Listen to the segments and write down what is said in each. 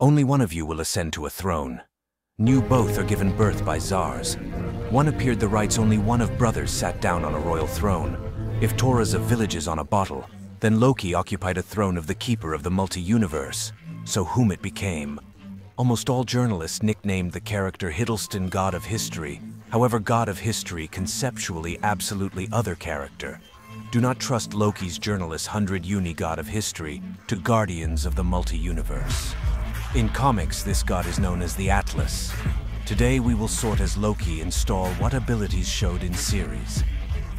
Only one of you will ascend to a throne. New both are given birth by czars. One appeared the rights only one of brothers sat down on a royal throne. If Torah's of villages on a bottle, then Loki occupied a throne of the keeper of the multi-universe. So whom it became. Almost all journalists nicknamed the character Hiddleston God of History. However, God of History conceptually absolutely other character. Do not trust Loki's journalist 100 Uni God of History to guardians of the multi-universe. In comics, this god is known as the Atlas. Today we will sort as Loki install what abilities showed in series.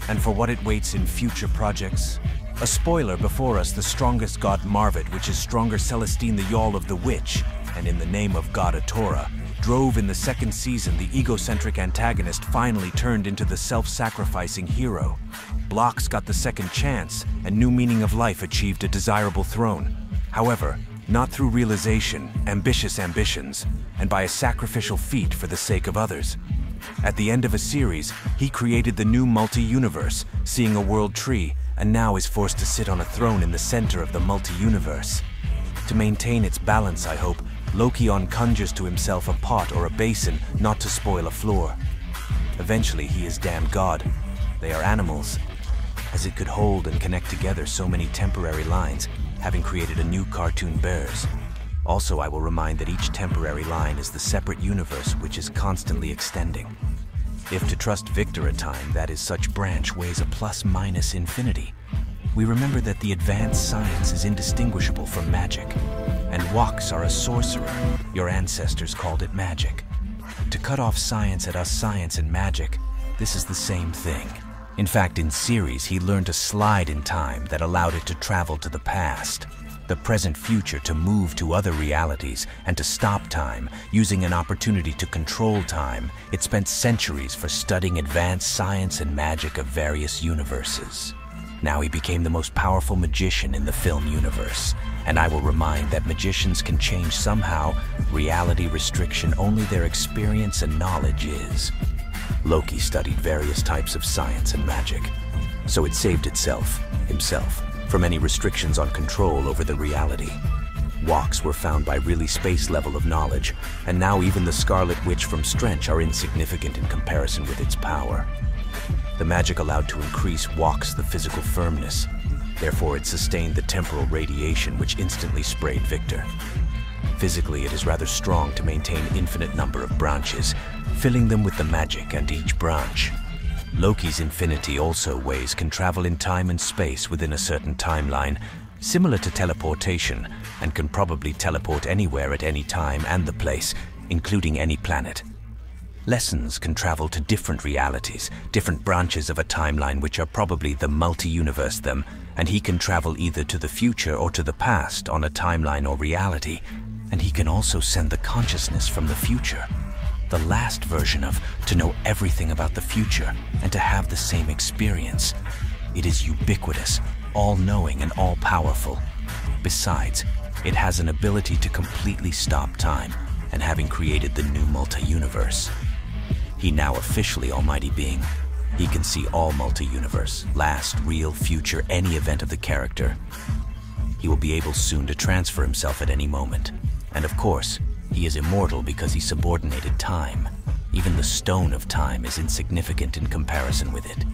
And for what it waits in future projects, a spoiler before us, the strongest god Marvet, which is stronger Celestine the Yawl of the Witch, and in the name of God of Torah, drove in the second season the egocentric antagonist finally turned into the self-sacrificing hero. Blocks got the second chance, and new meaning of life achieved a desirable throne. However, not through realization, ambitious ambitions, and by a sacrificial feat for the sake of others. At the end of a series, he created the new multi-universe, seeing a world tree, and now is forced to sit on a throne in the center of the multi-universe. To maintain its balance, I hope, Loki conjures to himself a pot or a basin not to spoil a floor. Eventually, he is damned God. They are animals, as it could hold and connect together so many temporary lines, having created a new cartoon bears. Also, I will remind that each temporary line is the separate universe which is constantly extending. If to trust Victor a time, that is, such branch weighs a plus-minus infinity. We remember that the advanced science is indistinguishable from magic, and walks are a sorcerer. Your ancestors called it magic. To cut off science at us science and magic, this is the same thing. In fact, in series, he learned to slide in time that allowed it to travel to the past, the present future to move to other realities, and to stop time, using an opportunity to control time. It spent centuries for studying advanced science and magic of various universes. Now he became the most powerful magician in the film universe, and I will remind that magicians can change somehow. Reality restriction only their experience and knowledge is. Loki studied various types of science and magic, so it saved himself, from any restrictions on control over the reality. Walks were found by really space level of knowledge, and now even the Scarlet Witch from Strench are insignificant in comparison with its power. The magic allowed to increase Walks the physical firmness. Therefore, it sustained the temporal radiation which instantly sprayed Victor. Physically, it is rather strong to maintain infinite number of branches, filling them with the magic and each branch. Loki's infinity also ways can travel in time and space within a certain timeline, similar to teleportation, and can probably teleport anywhere at any time and the place, including any planet. Lessons can travel to different realities, different branches of a timeline which are probably the multi-universe them, and he can travel either to the future or to the past on a timeline or reality, and he can also send the consciousness from the future. The last version of to know everything about the future and to have the same experience. It is ubiquitous, all-knowing and all-powerful. Besides, it has an ability to completely stop time, and having created the new multi-universe. He now officially almighty being. He can see all multi-universe, last, real, future, any event of the character. He will be able soon to transfer himself at any moment. And of course, he is immortal because he subordinated time. Even the stone of time is insignificant in comparison with it.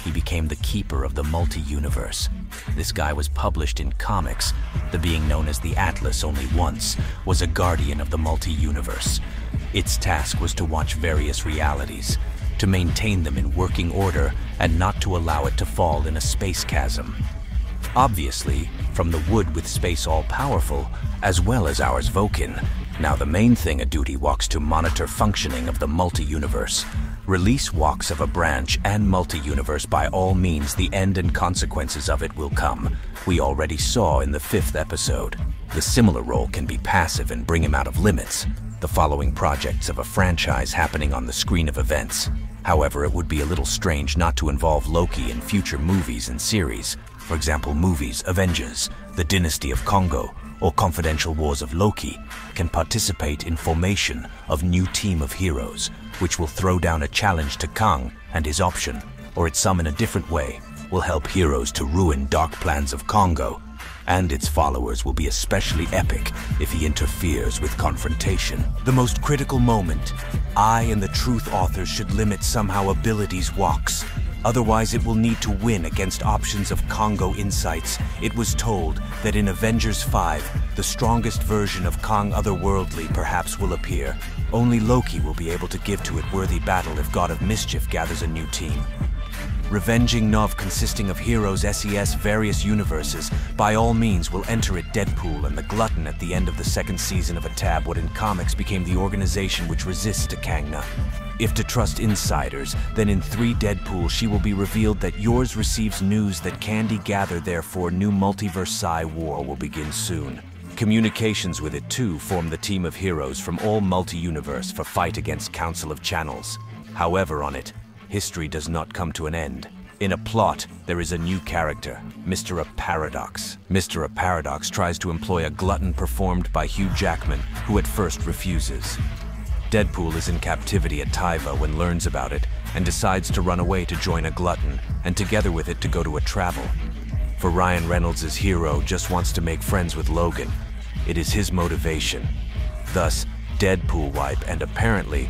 He became the keeper of the multi-universe. This guy was published in comics. The being known as the Atlas only once was a guardian of the multi-universe. Its task was to watch various realities, to maintain them in working order, and not to allow it to fall in a space chasm. Obviously, from the wood with space all-powerful, as well as ours Vulcan. Now the main thing a duty walks to monitor functioning of the multi-universe. Release walks of a branch and multi-universe by all means, the end and consequences of it will come. We already saw in the 5th episode. The similar role can be passive and bring him out of limits. The following projects of a franchise happening on the screen of events. However, it would be a little strange not to involve Loki in future movies and series. For example, movies Avengers, the Dynasty of Congo, or Confidential Wars of Loki can participate in formation of new team of heroes, which will throw down a challenge to Kang and his option, or at some in a different way, will help heroes to ruin dark plans of Congo. and its followers will be especially epic if he interferes with confrontation. The most critical moment, I and the truth authors should limit somehow abilities walks. Otherwise it will need to win against options of Congo insights. It was told that in Avengers 5, the strongest version of Kong Otherworldly perhaps will appear. Only Loki will be able to give to it worthy battle if God of Mischief gathers a new team. Revenging Nov consisting of heroes SES various universes by all means will enter it Deadpool and the Glutton at the end of the second season of a tab what in comics became the organization which resists to Kangna. If to trust insiders, then in 3 Deadpool she will be revealed that yours receives news that Candy gather therefore new multiverse Psy war will begin soon. Communications with it too form the team of heroes from all multi-universe for fight against Council of Channels. However on it, history does not come to an end. In a plot, there is a new character, Mr. Paradox. Mr. Paradox tries to employ a glutton performed by Hugh Jackman, who at first refuses. Deadpool is in captivity at Tyva when learns about it and decides to run away to join a glutton and together with it to go to a travel. For Ryan Reynolds' hero just wants to make friends with Logan. It is his motivation. Thus, Deadpool wipe and apparently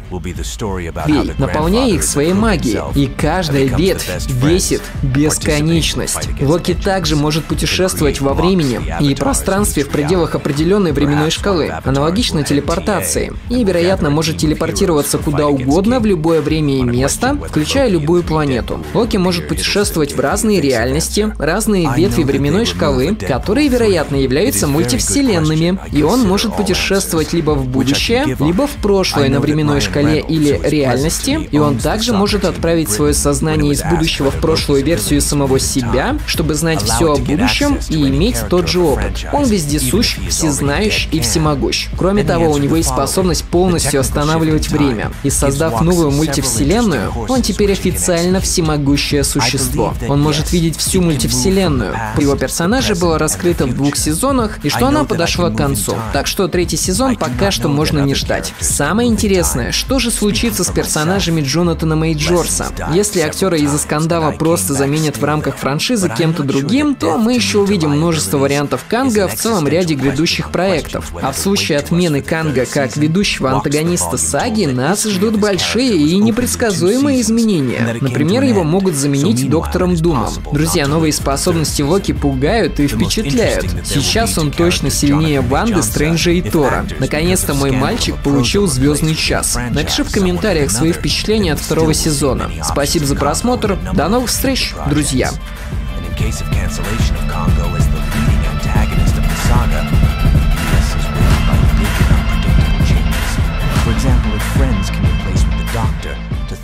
наполняя их своей магией, и каждая ветвь весит бесконечность. Локи также может путешествовать во времени и пространстве в пределах определенной временной шкалы, аналогично телепортации, и, вероятно, может телепортироваться куда угодно в любое время и место, включая любую планету. Локи может путешествовать в разные реальности, разные ветви временной шкалы, которые, вероятно, являются мультивселенными, и он может путешествовать либо в будущее, либо в прошлое на временной шкале или реальности, и он также может отправить свое сознание из будущего в прошлую версию самого себя, чтобы знать все о будущем и иметь тот же опыт. Он вездесущ, всезнающ и всемогущ. Кроме того, у него есть способность полностью останавливать время, и создав новую мультивселенную, он теперь официально всемогущее существо. Он может видеть всю мультивселенную. Его персонажа было раскрыто в 2 сезонах, и что она подошла к концу. Так что 3-й сезон пока что можно не ждать. Самое интересное, что же случится с персонажами Джонатана Мейджорса? Если актера из-за скандала просто заменят в рамках франшизы кем-то другим, то мы еще увидим множество вариантов Канга в целом ряде грядущих проектов. А в случае отмены Канга как ведущего антагониста саги, нас ждут большие и непредсказуемые изменения. Например, его могут заменить Доктором Думом. Друзья, новые способности Локи пугают и впечатляют. Сейчас он точно сильнее Ванды, Стрэнджа и Тора. Наконец-то мой мальчик получил звездный час. Напиши в комментариях свои впечатления от 2-го сезона. Спасибо за просмотр. До новых встреч, друзья!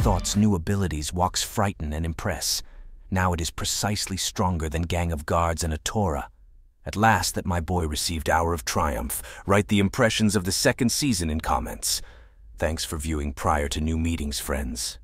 Thought's new abilities walks frighten and impress. Now it is precisely stronger than Gang of Guards and a Torah. At last that my boy received Hour of Triumph. Write the impressions of the 2nd season in comments. Thanks for viewing prior to new meetings, friends.